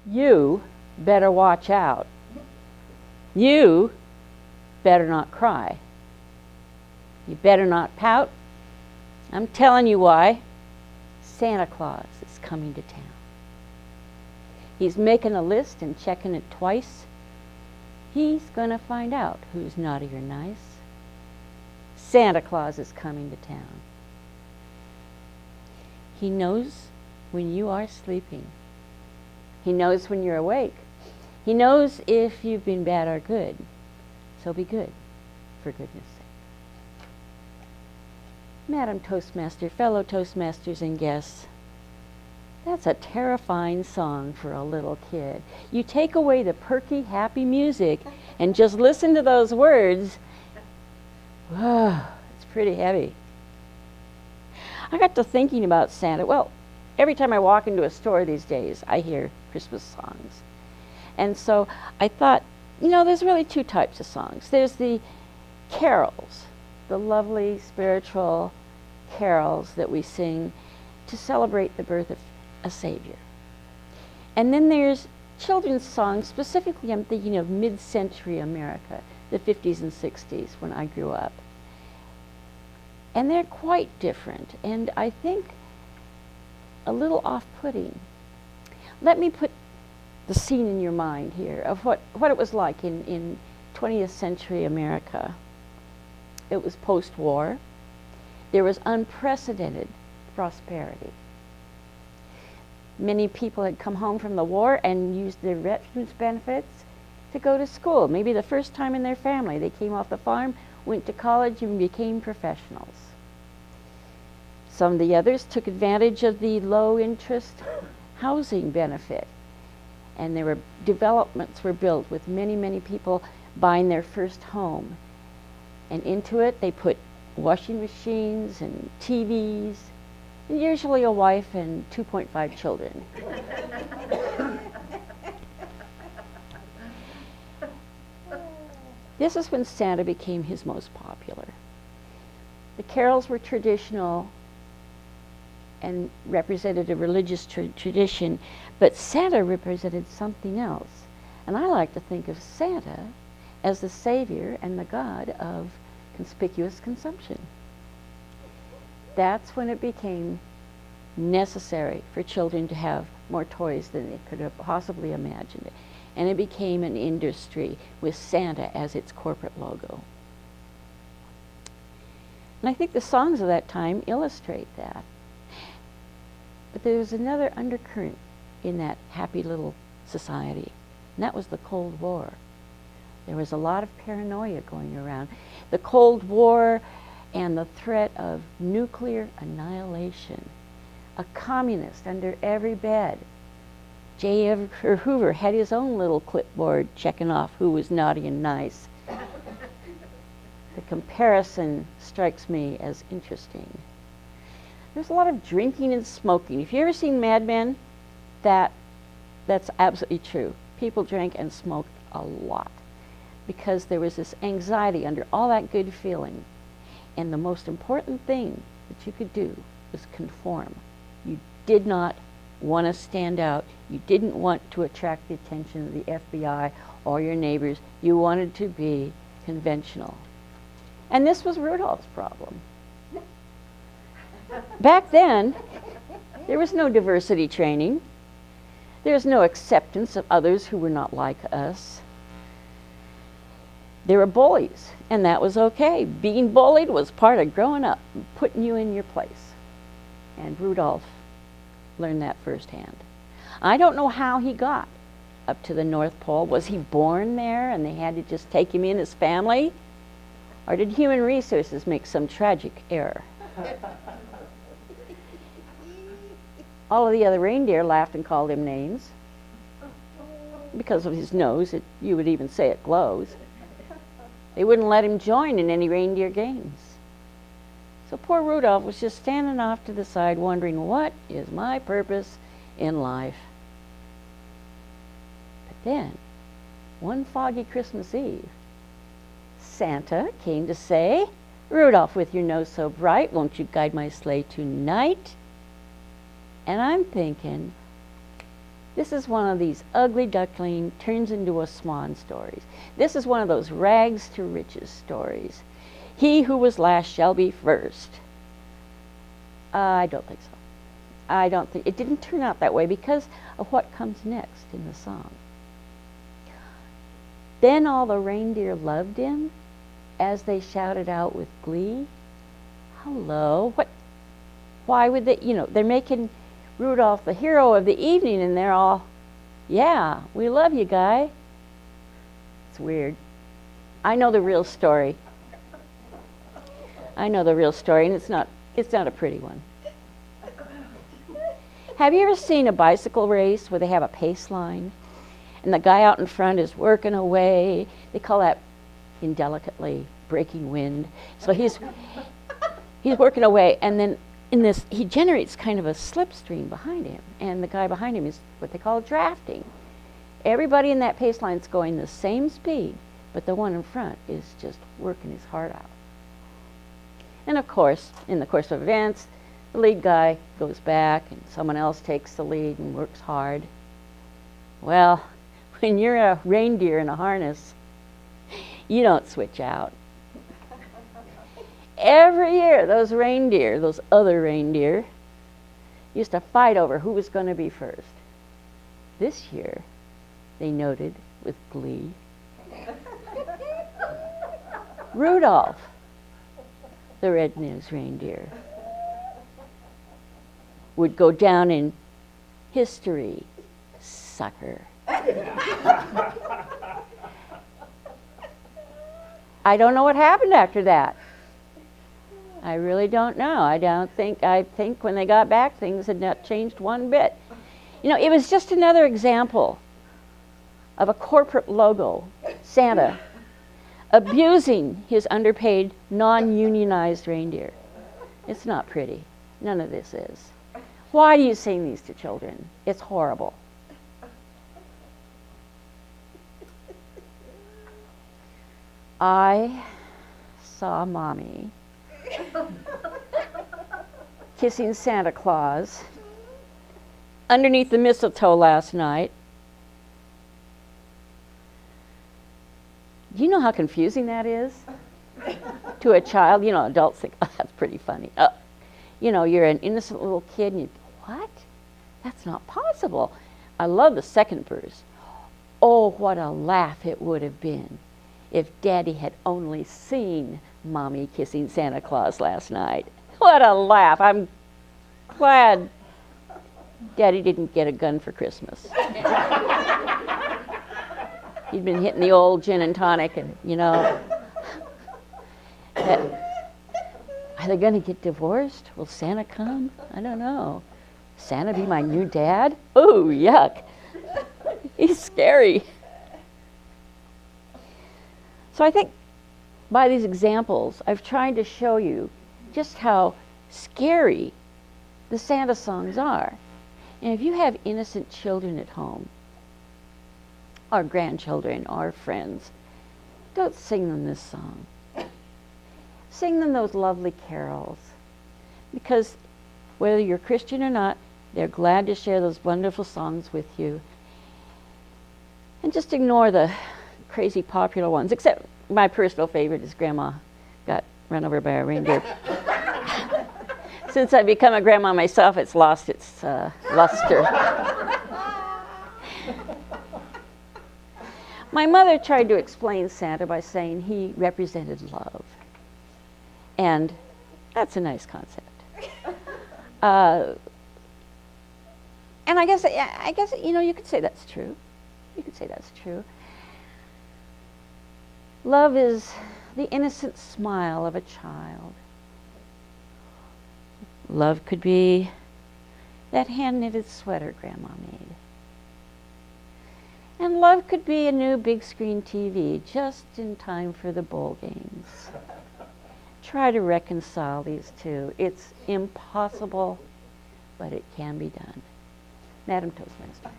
You better watch out. You better not cry. You better not pout. I'm telling you why. Santa Claus is coming to town. He's making a list and checking it twice. He's going to find out who's naughty or nice. Santa Claus is coming to town. He knows when you are sleeping. He knows when you're awake. He knows if you've been bad or good. So be good, for goodness sake. Madam Toastmaster, fellow Toastmasters and guests, that's a terrifying song for a little kid. You take away the perky, happy music and just listen to those words. Whoa, it's pretty heavy. I got to thinking about Santa. Well, every time I walk into a store these days, I hear Christmas songs. And so I thought, you know, there's really two types of songs. There's the carols, the lovely spiritual carols that we sing to celebrate the birth of a Savior. And then there's children's songs, specifically I'm thinking of mid-century America, the 50s and 60s when I grew up. And they're quite different, and I think a little off-putting. Let me put the scene in your mind here of what it was like in 20th century America. It was post-war. There was unprecedented prosperity. Many people had come home from the war and used their veterans benefits to go to school. Maybe the first time in their family. They came off the farm, went to college, and became professionals. Some of the others took advantage of the low-interest housing benefit. And there were developments were built with many, many people buying their first home. And into it, they put washing machines and TVs, and usually a wife and 2.5 children. This is when Santa became his most popular. The carols were traditional and represented a religious tradition, but Santa represented something else. And I like to think of Santa as the savior and the god of conspicuous consumption. That's when it became necessary for children to have more toys than they could have possibly imagined. And it became an industry with Santa as its corporate logo. And I think the songs of that time illustrate that. But there was another undercurrent in that happy little society, and that was the Cold War. There was a lot of paranoia going around. The Cold War and the threat of nuclear annihilation. A communist under every bed. J. Edgar Hoover had his own little clipboard checking off who was naughty and nice. The comparison strikes me as interesting. There's a lot of drinking and smoking. If you've ever seen Mad Men, that's absolutely true. People drank and smoked a lot because there was this anxiety under all that good feeling. And the most important thing that you could do was conform. You did not want to stand out. You didn't want to attract the attention of the FBI or your neighbors. You wanted to be conventional. And this was Rudolph's problem. Back then, there was no diversity training. There was no acceptance of others who were not like us. There were bullies, and that was okay. Being bullied was part of growing up, putting you in your place. And Rudolph learned that firsthand. I don't know how he got up to the North Pole. Was he born there and they had to just take him in as family? Or did human resources make some tragic error? All of the other reindeer laughed and called him names. Because of his nose, you would even say it glows. They wouldn't let him join in any reindeer games. So poor Rudolph was just standing off to the side wondering, what is my purpose in life? But then, one foggy Christmas Eve, Santa came to say, Rudolph, with your nose so bright, won't you guide my sleigh tonight? And I'm thinking, This is one of these ugly duckling turns into a swan stories. This is one of those rags to riches stories. He who was last shall be first. I don't think so. I don't think, it didn't turn out that way because of what comes next in the song. Then all the reindeer loved him as they shouted out with glee. Hello, what, why would they, they're making Rudolph the hero of the evening and they're all, yeah, we love you, guy. It's weird. I know the real story. I know the real story, and it's not a pretty one. Have you ever seen a bicycle race where they have a pace line and the guy out in front is working away? They call that indelicately breaking wind. So he's working away, and then in this he generates kind of a slipstream behind him, and the guy behind him is what they call drafting. Everybody in that pace line's going the same speed, but the one in front is just working his heart out. And of course, in the course of events, the lead guy goes back and someone else takes the lead and works hard. Well, when you're a reindeer in a harness, you don't switch out. Every year, those other reindeer, used to fight over who was going to be first. This year, they noted with glee, Rudolph, the red-nosed reindeer, would go down in history, sucker. I don't know what happened after that. I really don't know. I think when they got back, things had not changed one bit. It was just another example of a corporate logo, Santa, abusing his underpaid, non-unionized reindeer. It's not pretty. None of this is. Why do you sing these to children? It's horrible. I saw Mommy kissing Santa Claus underneath the mistletoe last night. Do you know how confusing that is to a child? Adults think, oh, that's pretty funny. You're an innocent little kid and you, what? That's not possible. I love the second verse. Oh, what a laugh it would have been if Daddy had only seen Mommy kissing Santa Claus last night. What a laugh. I'm glad Daddy didn't get a gun for Christmas. He'd been hitting the old gin and tonic and, are they going to get divorced? Will Santa come? I don't know. Santa be my new dad? Oh, yuck. He's scary. So I think by these examples, I've tried to show you just how scary the Santa songs are. And if you have innocent children at home, or grandchildren, or friends, don't sing them this song. Sing them those lovely carols. Because whether you're Christian or not, they're glad to share those wonderful songs with you. And just ignore the crazy popular ones, except my personal favorite is Grandma Got Run Over by a Reindeer. Since I've become a grandma myself, it's lost its luster. My mother tried to explain Santa by saying he represented love. And that's a nice concept. And I guess you could say that's true. You could say that's true. Love is the innocent smile of a child. Love could be that hand-knitted sweater Grandma made. And love could be a new big screen TV just in time for the bowl games. Try to reconcile these two. It's impossible, but it can be done. Madam Toastmaster.